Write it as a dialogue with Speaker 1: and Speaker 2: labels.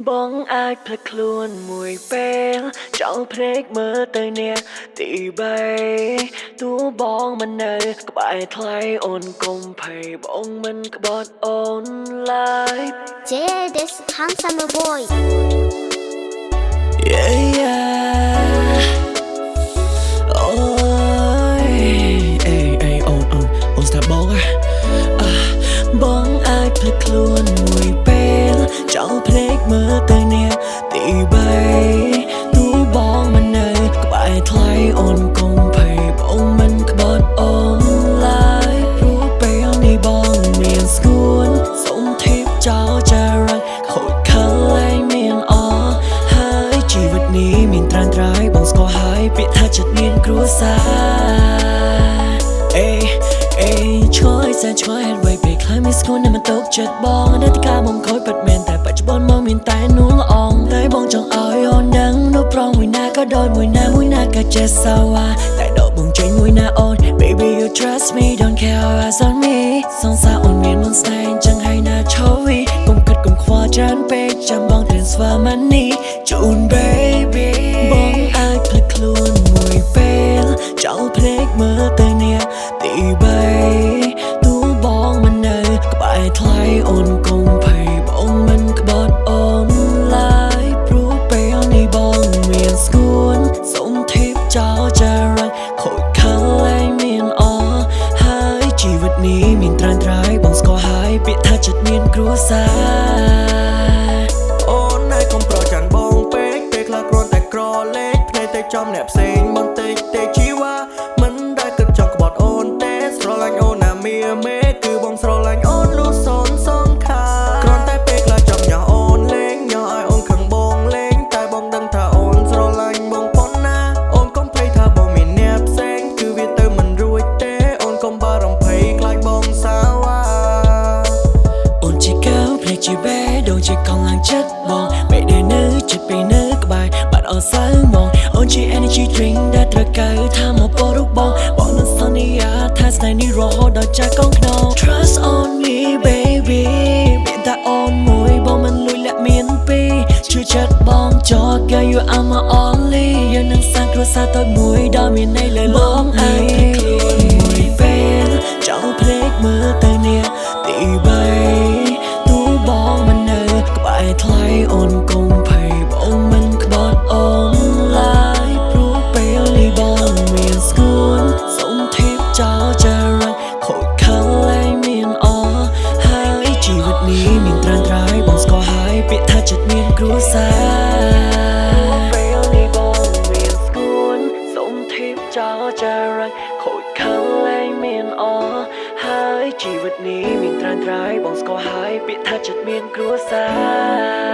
Speaker 1: បងអាចផ្លិចខ្លួនមួយពេលចោលភ្នែកមើលទៅអ្នកទី3ទោះបងមិននៅក្បែរថ្លៃអូនកុំភ័យបងមិនក្បត់អូនឡើយ
Speaker 2: J this handsome boy
Speaker 1: yeah អូយអូនស្ដាប់បងអាចផ្លិចខ្លួនមួយពេលចោលភ្នែកមើលទៅអ្នកទី3ទោះបងមិននៅក្បែរថ្លៃអូនកុំភ័យបងមិនក្បត់អូនឡើយព្រោះពេលនេះបងមានស្គួនសុំធីបចោលចារឹកខូចខលឯងមានអហើយជីវិតនេះមានត្រានត្រៃបងស្គាល់ហើយពាក្យថាចិត្តមានគ្រួសារឆ្លើយសែនឆ្លើយហេតុអ្វីពេលខ្លះមានស្គួននៅមិនតោកចិត្តបងនៅតែការមកខូចពិតមែនតែបច្ចុប្បន្នមកមានតែនួនល្អងតែបងចង់ឲ្យអូនដឹងនោះប្រងមួយណាក៏ដូចមួយណាក៏ចេះសោអាតែដកបងចេញមួយណាអូន Baby you trust me don't care eyes on me សងសាអូនមានមុនស្នេហ៍ចឹងហើយណាឈោវីកុំគិតកុំខ្វល់ច្រើនពេកចាំបង transfer money ជូន baby បងអាចផ្លិចខ្លួនមួយពេលចោលភ្នែកមើលទៅអ្នកទី3ទោះបងមិននៅក្បែរថ្លៃអូនកុំភ័យបងមិនក្បត់អូនឡើយព្រោះពេលនេះបងមានស្គួនសុំធីបចោលចារឹកខូចខលឯងមានអហើយជីវិតនេះមានត្រានត្រៃបងស្គាល់ហើយពាក្យថាចិត្តមានគ្រួសារ
Speaker 3: អូនណែកុំប្រច័ណ្ឌបងពេកពេលខ្លះគ្រាន់តែក្រលេខភ្នែកទៅចំអ្នកផ្សេងបន្តិចទេជីវ៉ាមិនដែលគិតចង់ក្បត់អូនទេស្រឡាញ់អូនណាមាមេគឺបងស្រឡាញ់អូនលុះសូនសងខាគ្រាន់តែពេលខ្លះចង់ញ៉ាំអូនលេងញ៉ាំឲ្យអូនខឹងបងលេងតែបងដឹងថាអូនស្រឡាញ់បងប៉ុណ្ណាអូនកុំភ័យថាបងមានអ្នកផ្សេងគឺវាទៅមិនរួចទេអូនកុំបារម្ភភ័យខ្លាចបងសាវ៉ា
Speaker 1: អូនជាកៅភ្នែកជាបេះដូងជាកង់ឡើងចិត្តបងពេលដែលនៅចិត្តពេលនៅក្បែរបាត់អស់សៅមកអូនជា energy drink ដែលត្រូវការថាមកពរបងនឹងសន្យាថាស្នេហ៍នេះរហូតដល់ចាស់កងខ្នង Trust on me baby មានតែអូនមួយបងមិនលួចលាក់មានពីរជឿចិត្តបងចោះ Girl you are my only យើងនឹងសាងគ្រួសារតូចមួយដ៏មានន័យលើលោកឯងខ្លួនមួយពេលចោលភ្នែកមើលទៅអ្នកទី3ទោះបងមិននៅក្បែរថ្លៃអូនកុំភ័យបងមិនក្បត់អូនឡើយព្រោះពេលនេះបងមានស្គួនសុំធីបចោលចារឹកខូចខលឯងមានអហើយជីវិតនេះមានត្រានត្រៃបងស្គាល់ហើយពាក្យថាចិត្តមានគ្រួសារពេលនេះបងមានស្គួនសុំធីបចោលចារឹកខូចខលឯងមានអហើយជីវិតនេះមានត្រានត្រៃបងស្គាល់ហើយពាក្យថាចិត្តមានគ្រួសារ